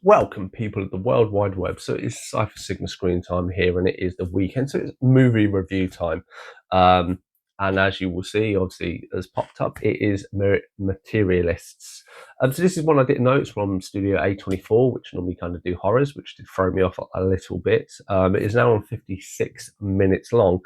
Welcome, people of the World Wide Web. So it's Cypher Sigma screen time here, and it is the weekend, so it's movie review time. And as you will see, obviously, as popped up, it is Materialists. So this is one I didn't know. It's from Studio A24, which normally kind of do horrors, which did throw me off a little bit. It is now on 56 minutes long.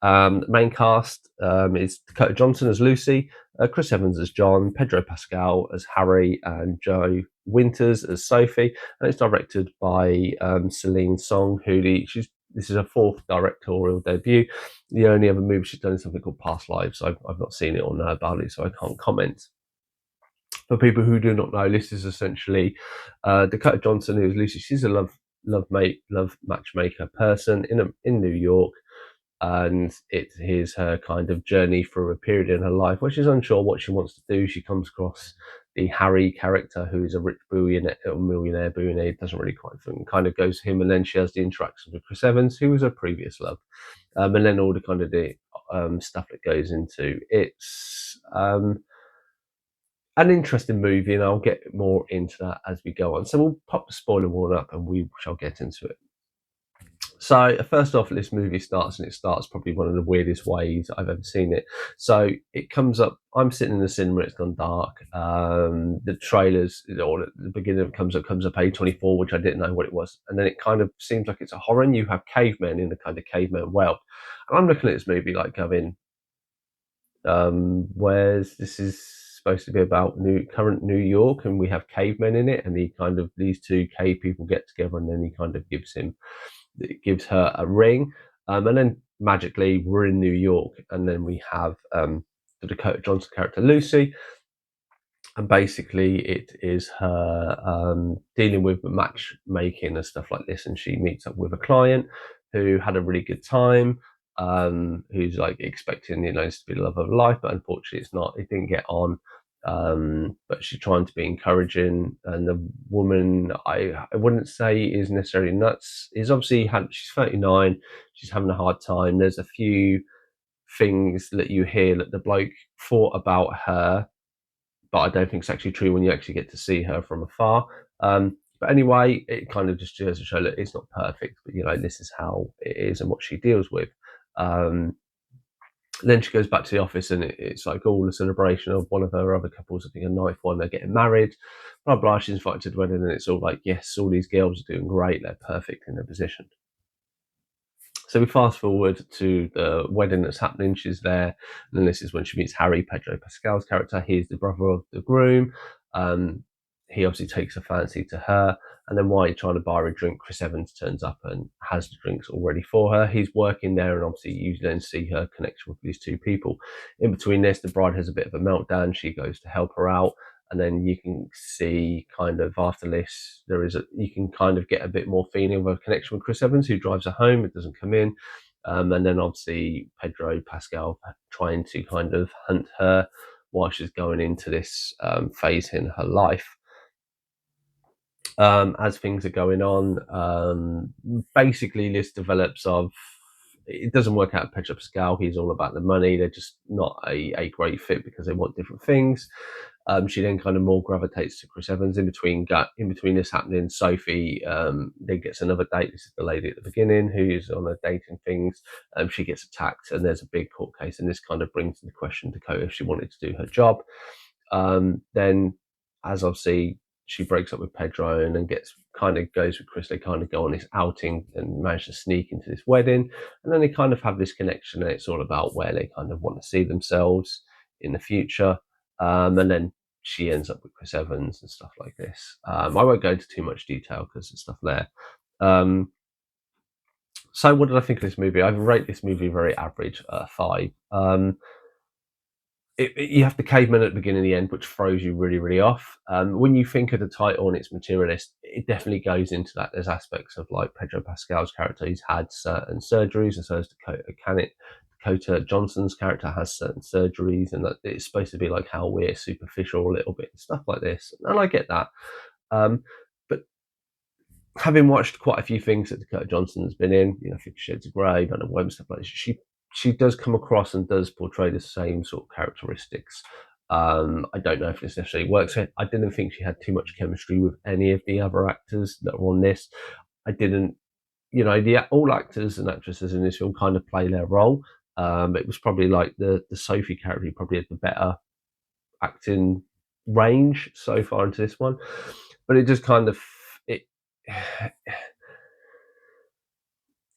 Main cast is Dakota Johnson as Lucy, Chris Evans as John, Pedro Pascal as Harry, and Joe Winters as Sophie. And it's directed by Celine Song, this is her fourth directorial debut. The only other movie she's done is something called Past Lives. I've not seen it or know about it, so I can't comment. For people who do not know, this is essentially Dakota Johnson, who's Lucy. She's a love matchmaker person in New York, and it is her kind of journey through a period in her life where she's unsure what she wants to do. She comes across the Harry character, who is a rich millionaire, doesn't really quite think, kind of goes to him, and then she has the interaction with Chris Evans, who was her previous love, and then all the kind of the stuff that goes into it's an interesting movie, and I'll get more into that as we go on. So we'll pop the spoiler warning up and we shall get into it. So first off, this movie starts, and it starts probably one of the weirdest ways I've ever seen it. So it comes up, I'm sitting in the cinema, it's gone dark. The trailers, or the beginning comes up A24, which I didn't know what it was. And then it kind of seems like it's a horror, and you have cavemen in the kind of caveman world. And I'm looking at this movie like going, where's this is supposed to be about current New York, and we have cavemen in it, and these two cave people get together, and then he kind of gives her a ring, and then magically we're in New York, and then we have the Dakota Johnson character Lucy, and basically it is her dealing with matchmaking and stuff like this, and she meets up with a client who had a really good time, who's like expecting this to be the love of her life, but unfortunately it's not. It didn't get on. But she's trying to be encouraging, and the woman, I wouldn't say is necessarily nuts. She's 39, she's having a hard time. There's a few things that you hear that the bloke thought about her, but I don't think it's actually true when you actually get to see her from afar. But anyway, it kind of just goes to show that it's not perfect, but this is how it is and what she deals with. Then she goes back to the office, and it's like all a celebration of one of her other couples. I think a ninth one, they're getting married, blah blah. She's invited to the wedding, and it's all like, yes, all these girls are doing great, they're perfect in their position. So we fast forward to the wedding that's happening. She's there, and then this is when she meets Harry, Pedro Pascal's character. He's the brother of the groom. He obviously takes a fancy to her, and then while you're trying to buy her a drink, Chris Evans turns up and has the drinks already for her. He's working there, and obviously you then see her connection with these two people. In between this, the bride has a bit of a meltdown. She goes to help her out, and then you can see kind of after this, you can kind of get a bit more feeling of a connection with Chris Evans, who drives her home. It doesn't come in. And then obviously Pedro Pascal trying to kind of hunt her while she's going into this phase in her life. As things are going on, basically this develops it doesn't work out. Pedro Pascal, he's all about the money. They're just not a great fit because they want different things. She then kind of more gravitates to Chris Evans. In between this happening, Sophie then gets another date. This is the lady at the beginning who's on her dating things. She gets attacked, and there's a big court case, and this kind of brings into question Dakota if she wanted to do her job. Then, as obviously she breaks up with Pedro and then goes with Chris. They kind of go on this outing and manage to sneak into this wedding, and then they kind of have this connection, and it's all about where they kind of want to see themselves in the future. And then she ends up with Chris Evans and stuff like this. I won't go into too much detail because there's stuff there. So what did I think of this movie? I rate this movie very average, 5. You have the cavemen at the beginning and the end, which throws you really, really off. When you think of the title and its materialist, it definitely goes into that. There's aspects of like Pedro Pascal's character. He's had certain surgeries, and so has Dakota Johnson's character has certain surgeries, and that it's supposed to be like how we're superficial a little bit and stuff like this. And I get that. But having watched quite a few things that Dakota Johnson has been in, 50 Shades of Grey, Don't Know Web, stuff like this, she does come across and does portray the same sort of characteristics I don't know if this necessarily works. I didn't think she had too much chemistry with any of the other actors that were on this. I didn't, all actors and actresses in this film kind of play their role. It was probably like the Sophie character probably had the better acting range so far into this one, but it just kind of it.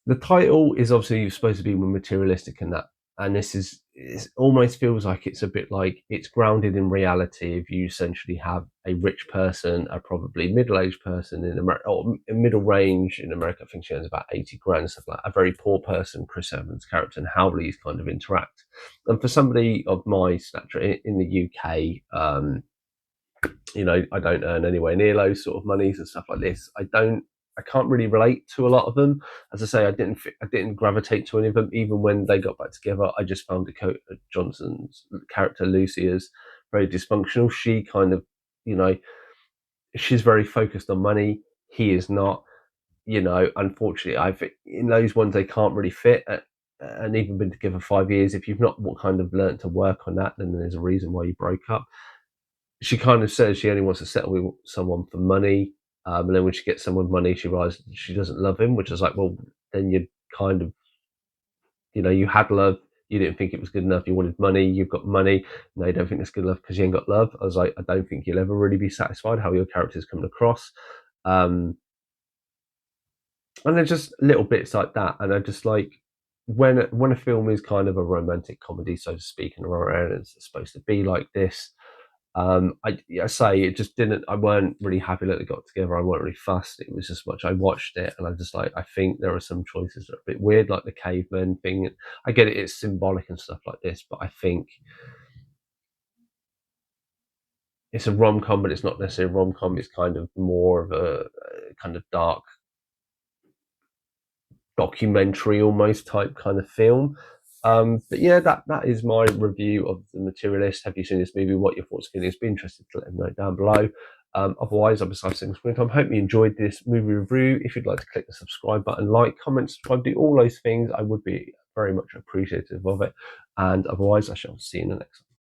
The title is obviously supposed to be more materialistic in that, and this is it almost feels like it's a bit like it's grounded in reality. If you essentially have a rich person, a probably middle-aged person in America, or middle range in America, I think she earns about 80 grand, stuff like that. A very poor person, Chris Evans' character, and how these kind of interact. And for somebody of my stature in the UK, I don't earn anywhere near those sort of monies and stuff like this. I can't really relate to a lot of them. As I say, I didn't gravitate to any of them. Even when they got back together, I just found Dakota Johnson's character Lucy as very dysfunctional. She kind of, you know, she's very focused on money. He is not. Unfortunately, I've in those ones they can't really fit. And even been together 5 years. If you've not kind of learned to work on that, then there's a reason why you broke up. She kind of says she only wants to settle with someone for money. And then when she gets someone with money, she realizes she doesn't love him, which is like, well, then you kind of, you had love. You didn't think it was good enough. You wanted money. You've got money. No, you don't think it's good enough because you ain't got love. I was like, I don't think you'll ever really be satisfied how your character's coming across. And they're just little bits like that. And I just like, when a film is kind of a romantic comedy, so to speak, and it's supposed to be like this, I say it just didn't. I weren't really happy that they got together. I weren't really fussed. It was just much. I watched it and I just like. I think there are some choices that are a bit weird, like the caveman thing. I get it; it's symbolic and stuff like this, but I think it's a rom com, but it's not necessarily a rom com. It's kind of more of a kind of dark documentary almost type kind of film. But yeah, that is my review of The Materialist. Have you seen this movie? What your thoughts are? It's been interesting to let me know down below. Otherwise, I'm besides saying springtime. Hope you enjoyed this movie review. If you'd like to click the subscribe button, like, comment, subscribe, do all those things, I would be very much appreciative of it. And otherwise, I shall see you in the next one.